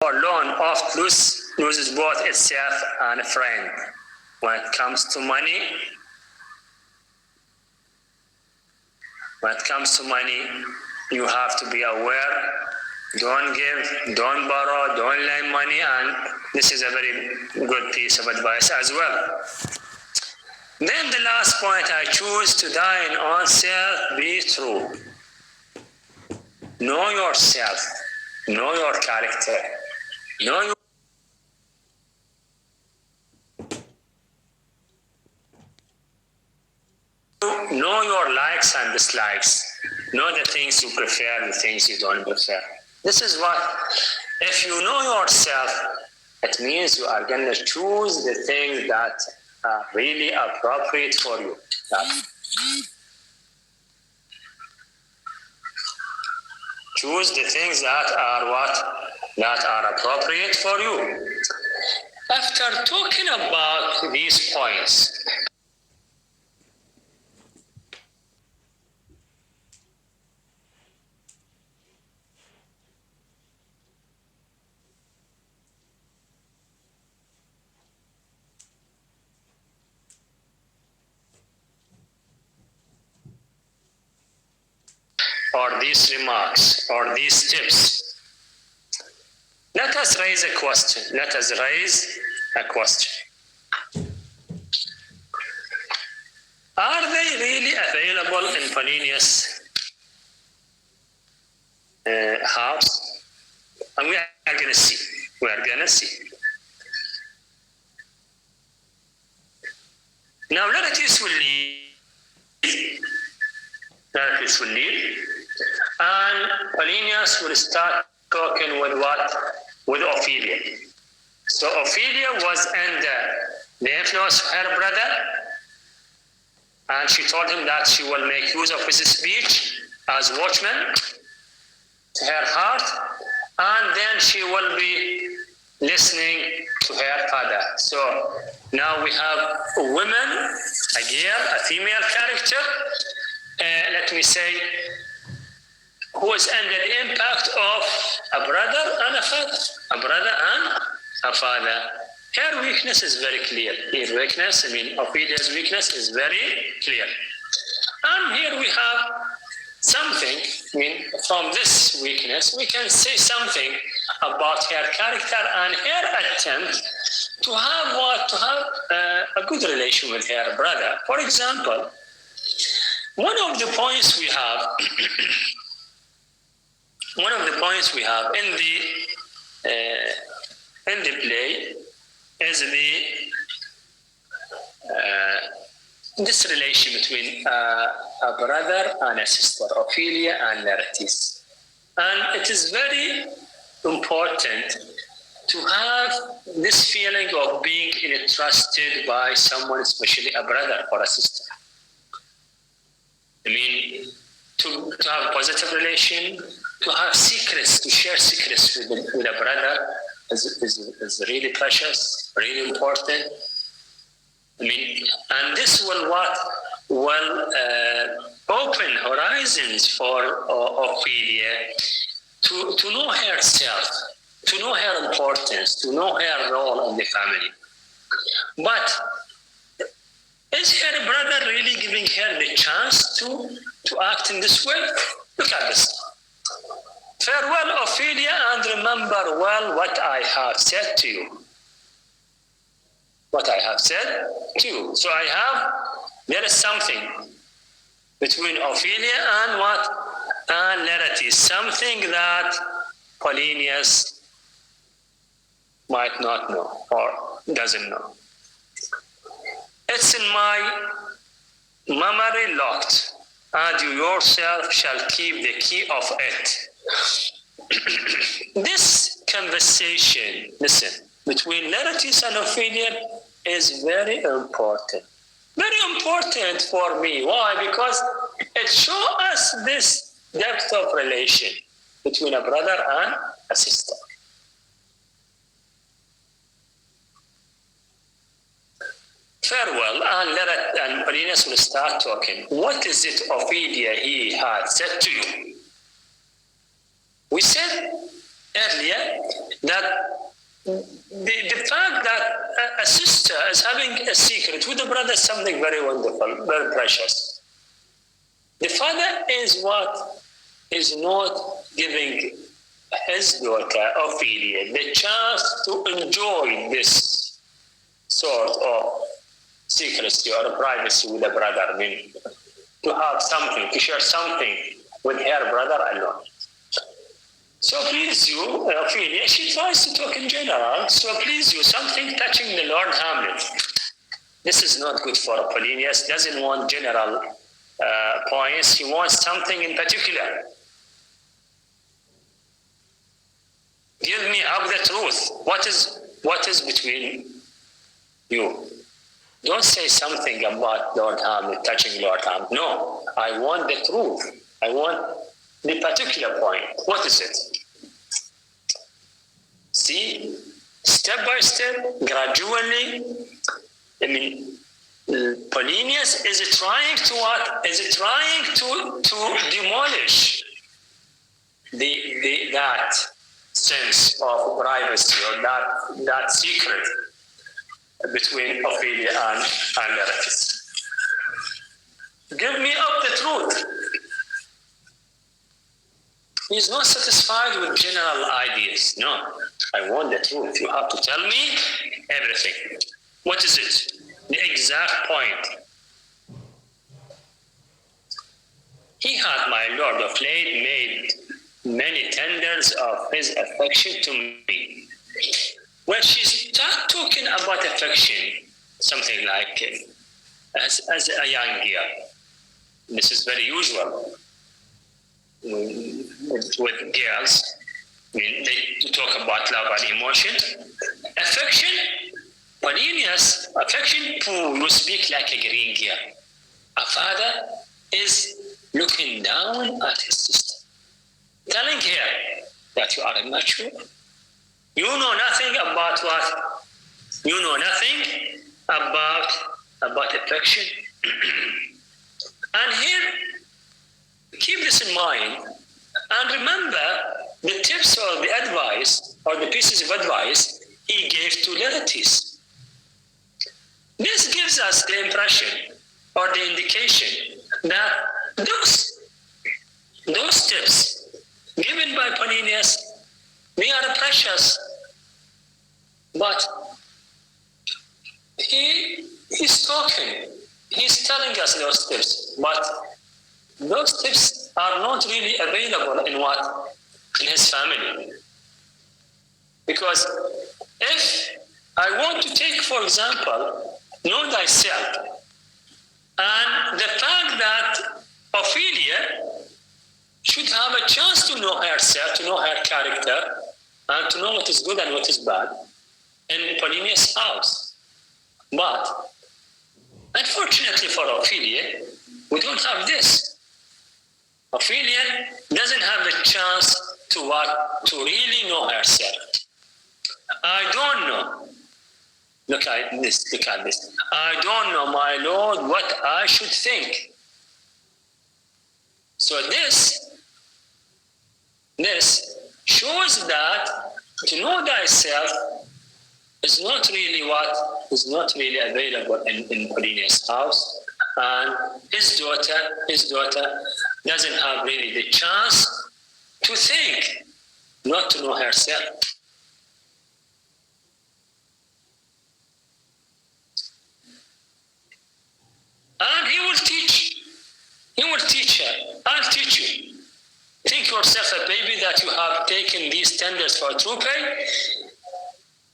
Alone oft loses both itself and a friend. When it comes to money, you have to be aware. Don't give, don't borrow, don't lend money, and this is a very good piece of advice as well. Then the last point, I choose to thine own self be true. Know yourself, know your character, know your likes and dislikes. Know the things you prefer, the things you don't prefer. This is what, if you know yourself, it means you are going to choose the things that are really appropriate for you. Choose the things that are appropriate for you. After talking about these points, or these remarks, or these tips, let us raise a question. Are they really available in Polonius' house? And we are going to see. Now, relatives will leave. And Polonius will start talking with what? With Ophelia. So Ophelia was under the influence of her brother, and she told him that she will make use of his speech as watchman to her heart, and then she will be listening to her father. So now we have a woman, a girl, a female character, let me say, who is under the impact of a brother and a father. Her weakness is very clear. Ophelia's weakness is very clear. And here we have something, from this weakness, we can say something about her character and her attempt to have a good relation with her brother. For example, one of the points we have in the play is this relation between a brother and a sister, Ophelia and Laertes. And it is very important to have this feeling of being entrusted by someone, especially a brother or a sister. To have a positive relation, to have secrets, to share secrets with a brother is really precious, really important. And this will open horizons for Ophelia to know herself, to know her importance, to know her role in the family. But is her brother really giving her the chance to act in this way? Look at this. Farewell, Ophelia, and remember well what I have said to you. So there is something between Ophelia and Laertes, something that Polonius might not know or doesn't know. It's in my memory locked, and you yourself shall keep the key of it. This conversation, between Laertes and Ophelia is very important. Very important for me. Why? Because it shows us this depth of relation between a brother and a sister. Farewell, and Polonius will start talking. What is it, Ophelia, he had said to you? We said earlier, that the fact that a sister is having a secret with a brother is something very wonderful, very precious. The father is not giving his daughter Ophelia the chance to enjoy this sort of secrecy or privacy with a brother. I mean, to have something, to share something with her brother alone. So please you, Ophelia, she tries to talk in general. So please you, something touching the Lord Hamlet. This is not good for Apollonius. Doesn't want general points. He wants something in particular. Give me up the truth. What is between you? Don't say something about Lord Hamlet, touching Lord Hamlet. No, I want the truth. I want the particular point. What is it? See, step by step, gradually, I mean, Apollonius is trying to what? Is trying to demolish that sense of privacy or that secret between Ophelia and Laertes. Give me up the truth. He's not satisfied with general ideas. No, I want the truth. You have to tell me everything. What is it? The exact point. He had, my lord of late, made many tenders of his affection to me. When she started talking about affection, something like as a young girl, this is very usual with girls. I mean, they talk about love and emotion. Affection, Apollonius, affection, you speak like a green girl. A father is looking down at his sister, telling her that you are immature. You know nothing about what? You know nothing about affection. And here, keep this in mind, and remember the tips or the advice or the pieces of advice he gave to Laertes. This gives us the impression or the indication that those tips given by Apollonius, they are precious, but he's talking, he's telling us those tips, but those tips are not really available in his family. Because if I want to take, for example, know thyself, and the fact that Ophelia should have a chance to know herself, to know her character, and to know what is good and what is bad in Apollonius' house. But unfortunately for Ophelia, we don't have this. Ophelia doesn't have the chance to really know herself. I don't know. Look at this. I don't know, my Lord, what I should think. So this shows that to know thyself is not really available in Apollonius' house, and his daughter doesn't have really the chance to think, not to know herself. And he will teach her. I'll teach you. Think yourself a baby that you have taken these tenders for true pay.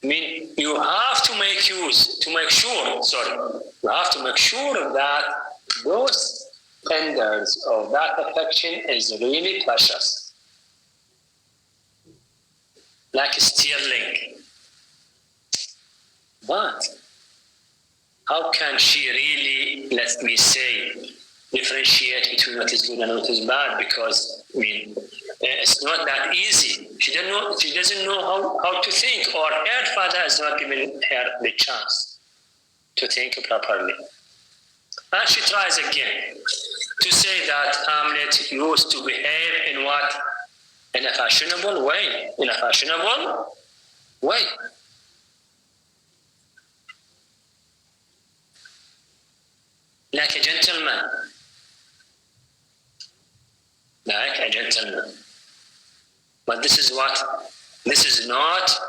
I mean, you have to make sure that those tenders of that affection is really precious. Like sterling. But how can she really, let me say, differentiate between what is good and what is bad? Because it's not that easy. She doesn't know how to think, or her father has not given her the chance to think properly. And she tries again to say that Hamlet used to behave in a fashionable way, in a fashionable Why? Like a gentleman. Like a gentleman. But this is what? This is not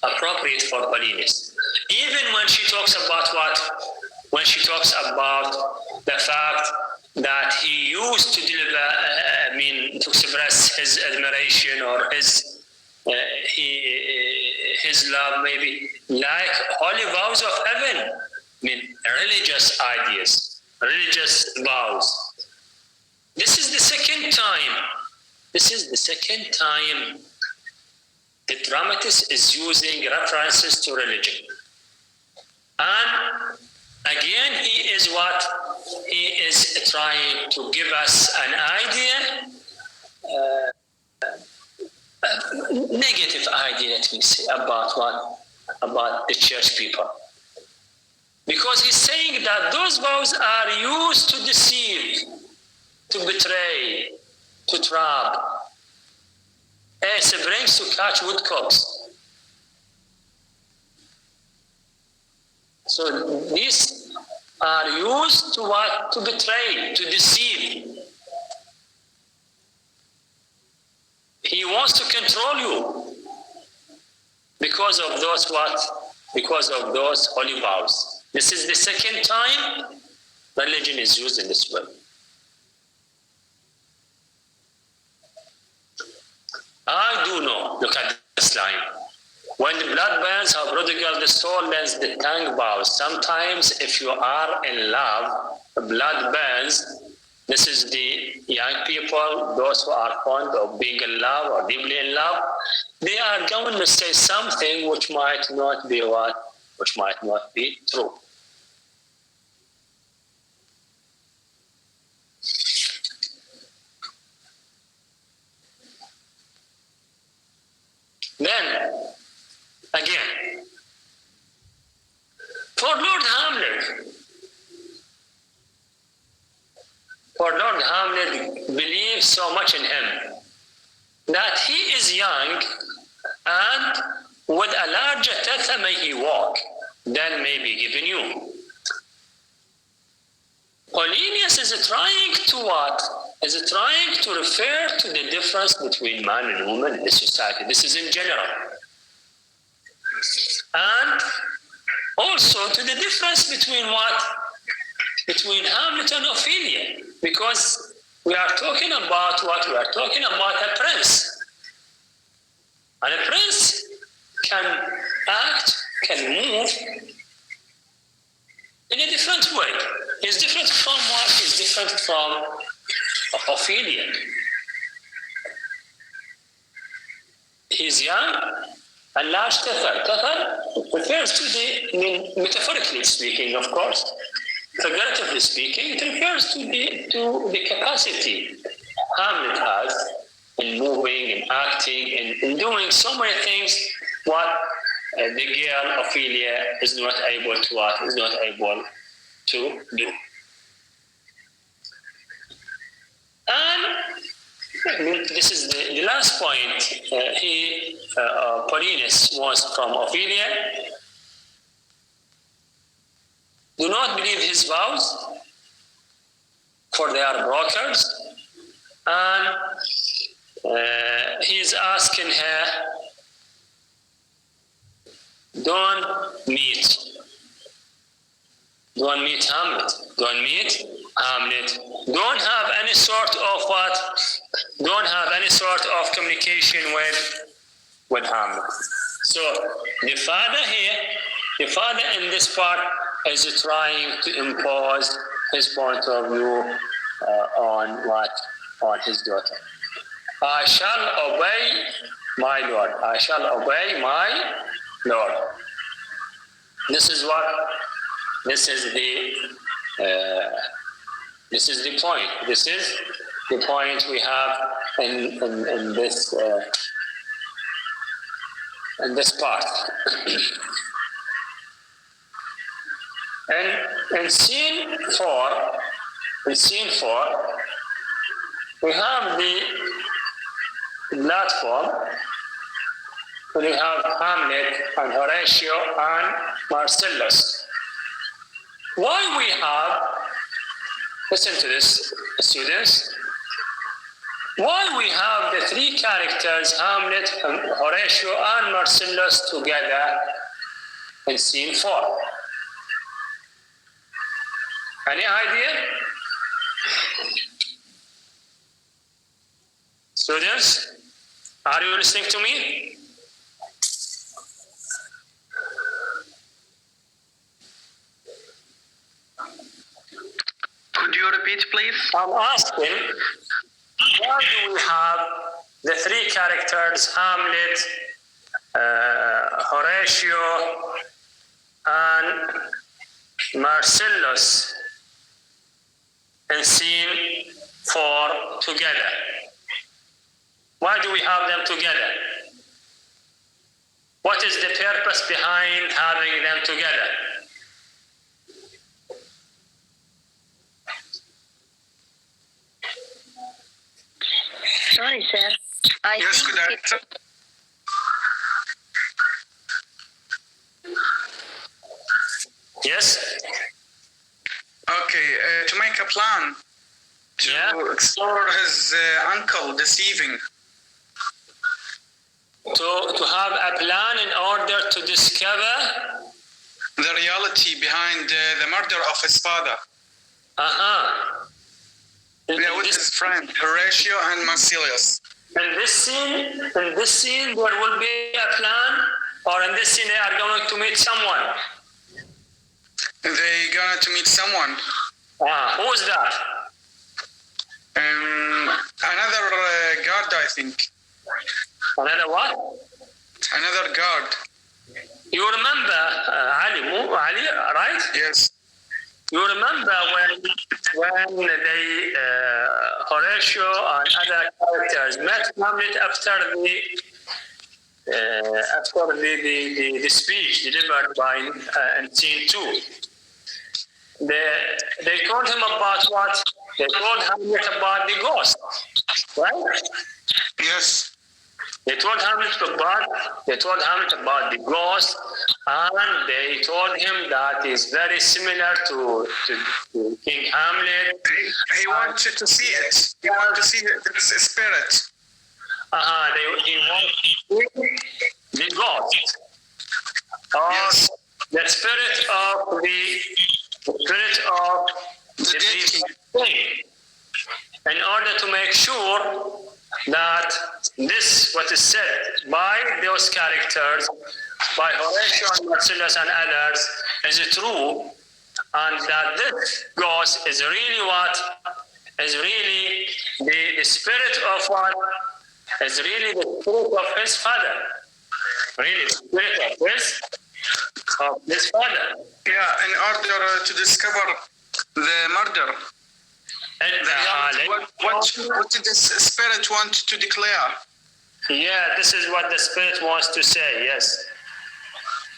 appropriate for Paulinus. Even when she talks about what? When she talks about the fact that he used to deliver, to express his admiration or his love, maybe like holy vows of heaven, religious ideas, religious vows. This is the second time. This is the second time the dramatist is using references to religion. And again, he is what? He is trying to give us an idea, negative idea, let me say, about what? About the church people. Because he's saying that those vows are used to deceive, to betray, to trap, as springs to catch woodcocks. So these are used to what? To betray, to deceive. He wants to control you because of those what? Because of those holy vows. This is the second time religion is used in this way. I do know, look at this line. When the blood burns, how prodigal the soul lends the tongue bows. Sometimes if you are in love, blood burns. This is the young people, those who are fond of being in love or deeply in love. They are going to say something which might not be what? Which might not be true. Then, again, for Lord Hamlet believes so much in him that he is young and with a larger tether may he walk than may be given you. Paulinus is trying to what? Is trying to refer to the difference between man and woman in the society. This is in general. And also to the difference between what? Between Hamlet and Ophelia. Because we are talking about what? We are talking about a prince. And a prince can act, can move in a different way. He's different from what? He's different from Ophelia. He's young and large tether. Tether refers to the, metaphorically speaking, of course. Figuratively speaking, it refers to the capacity Hamlet has in moving, in acting, in doing so many things what the girl Ophelia is not able to what? Is not able to do. And this is the last point. Paulinus wants from Ophelia. Do not believe his vows, for they are brokers. And he is asking her, don't meet Hamlet. Don't meet Hamlet. Don't have any sort of what? Don't have any sort of communication with Hamlet. So the father in this part is trying to impose his point of view on his daughter. I shall obey my Lord. I shall obey my Lord. This is what. This is the point. This is the point we have in this part. And scene 4, in scene 4, we have the platform. We have Hamlet and Horatio and Marcellus. Why we have, listen to this, students, why we have the three characters, Hamlet, Horatio, and Marcellus together in scene 4? Any idea? Students, are you listening to me? Could you repeat, please? I'm asking, why do we have the three characters, Hamlet, Horatio, and Marcellus in scene 4 together? Why do we have them together? What is the purpose behind having them together? Sorry, sir. Yes, good answer. Yes? Okay, to make a plan to explore his uncle deceiving. To have a plan in order to discover The reality behind the murder of his father. Yeah, with his friend Horatio and Marcellus. In this scene, there will be a plan, or in this scene, they are going to meet someone. They gonna to meet someone. Who is that? Another guard, I think. Another what? Another guard. You remember Ali, right? Yes. You remember when they Horatio and other characters met Hamlet after the speech delivered by in scene 2. They told him about what? They told Hamlet about the ghost, right? Yes. They told Hamlet about the ghost, and they told him that is very similar to King Hamlet. He wanted to see it. He wanted to see the spirit. He wanted to see the ghost, or Yes. the spirit of the thing, in order to make sure that what is said by those characters, by Horatio and Marcellus and others, is true, and that this ghost is really the spirit of what? Is really the spirit of his father. Really, the spirit of his father. Yeah, in order to discover the murder. What did this spirit want to declare? Yeah, this is what the spirit wants to say, yes.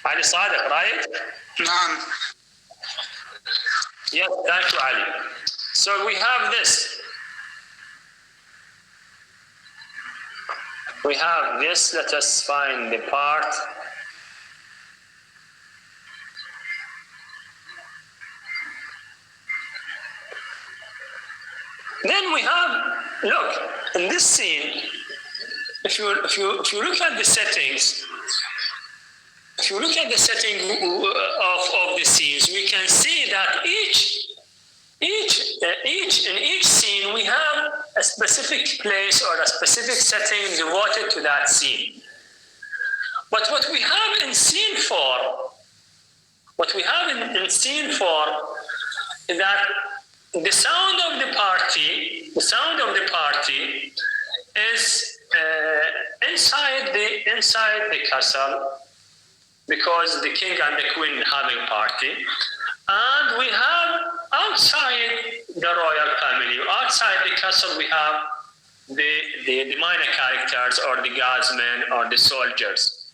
Ali Sadiq, right? Naam. Yes, thank you, Ali. So we have this. Let us find the part. Then we have, look, in this scene, if you look at the settings, of the scenes, we can see that in each scene we have a specific place or a specific setting devoted to that scene. But what we have in scene 4, is that the sound of the party is inside the castle, because the king and the queen having party, and we have outside the royal family, outside the castle, we have the minor characters or the guardsmen or the soldiers.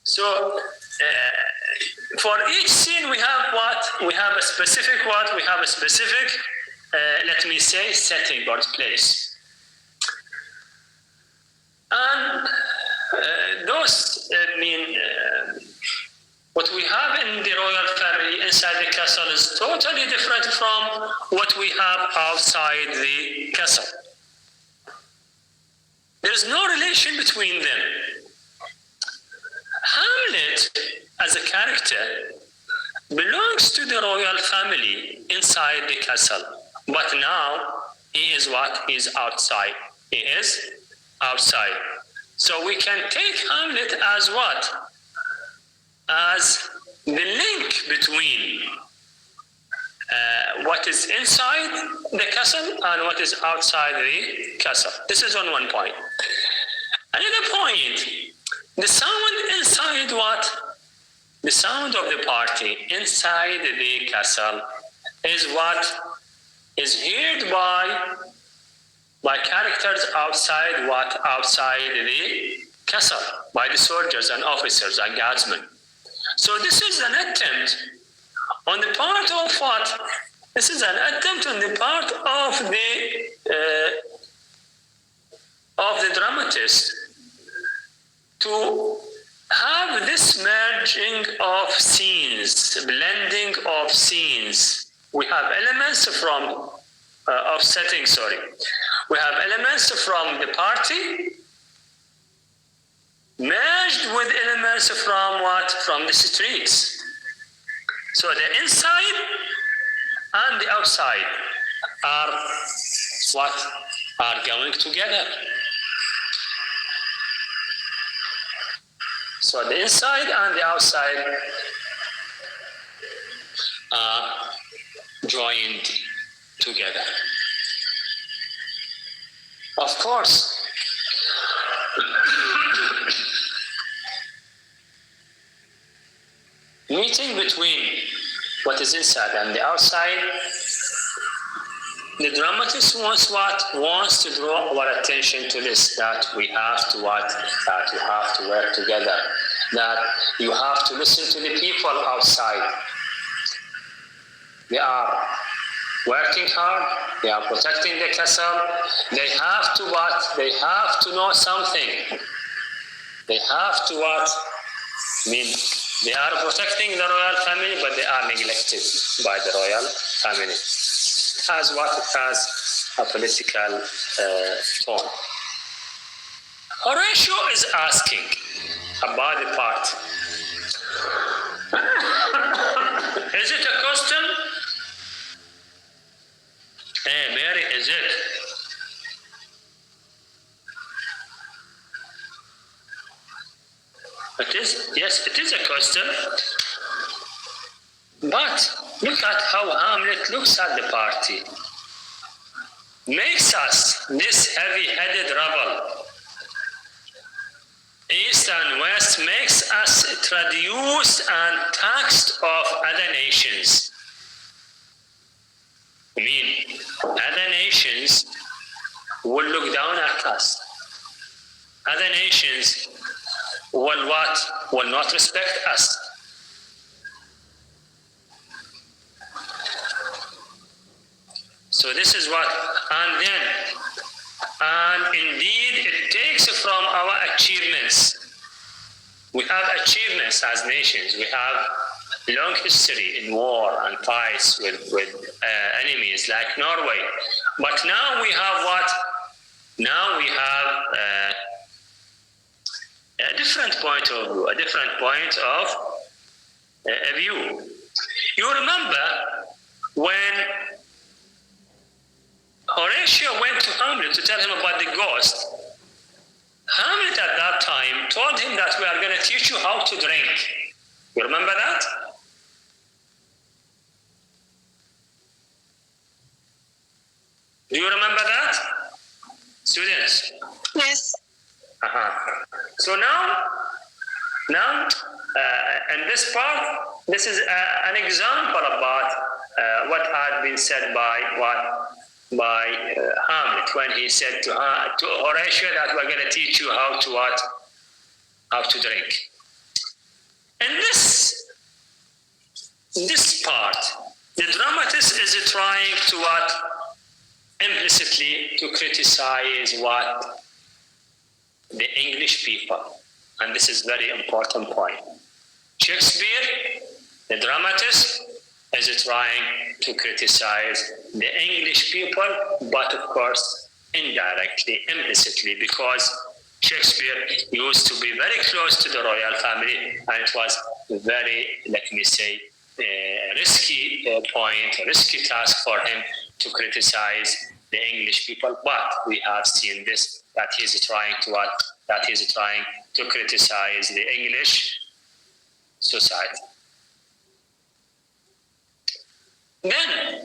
So for each scene we have what? We have a specific let me say, setting or place. And those mean what we have in the royal family inside the castle is totally different from what we have outside the castle. There's no relation between them. Hamlet, as a character, belongs to the royal family inside the castle. But now he is what? He is outside. He is outside. So we can take Hamlet as what? As the link between what is inside the castle and what is outside the castle. This is on one point. Another point, the sound inside what? The sound of the party inside the castle is what is heard by characters outside what? Outside the castle, by the soldiers and officers and guardsmen. So this is an attempt on the part of what? This is an attempt on the part of the dramatist to have this merging of scenes, blending of scenes. We have elements from of setting. Sorry, we have elements from the party merged with elements from what? From the streets. So the inside and the outside are what? Are going together. So the inside and the outside are joined together. Of course, meeting between what is inside and the outside, the dramatist wants to draw our attention to this, that we have to what? That you have to work together, that you have to listen to the people outside. They are working hard, they are protecting the castle, they have to what? They have to know something. They have to what? They are protecting the royal family, but they are neglected by the royal family. As what? It has a political tone. Horatio is asking about the part. Is it a custom? Hey, Mary, is it? It is, yes, it is a custom. But look at how Hamlet looks at the party. Makes us this heavy-headed rabble. East and West makes us traduced and taxed of other nations. Other nations will look down at us. Other nations will what? Will not respect us. So this is what, and indeed it takes from our achievements. We have achievements as nations. We have long history in war and fights with enemies like Norway. But now we have what? Now we have a different point of view, a different point of view. You remember when Horatio went to Hamlet to tell him about the ghost. Hamlet at that time told him that we are going to teach you how to drink. You remember that? Do you remember that? Students? Yes. So now, in this part, this is an example about what had been said by Hamlet when he said to Horatio that we're going to teach you how to drink. And this part, The dramatist is trying to what? Implicitly to criticize what? The English people. And this is very important point. Shakespeare, the dramatist, is trying to criticize the English people, but of course, indirectly, implicitly, because Shakespeare used to be very close to the royal family, and it was very, let me say, risky point, risky task for him to criticize the English people. But we have seen this, that he's trying to what? That he's trying to criticize the English society. Then,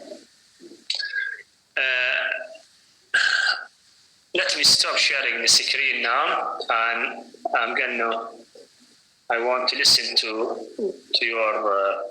let me stop sharing the screen now, and I want to listen to your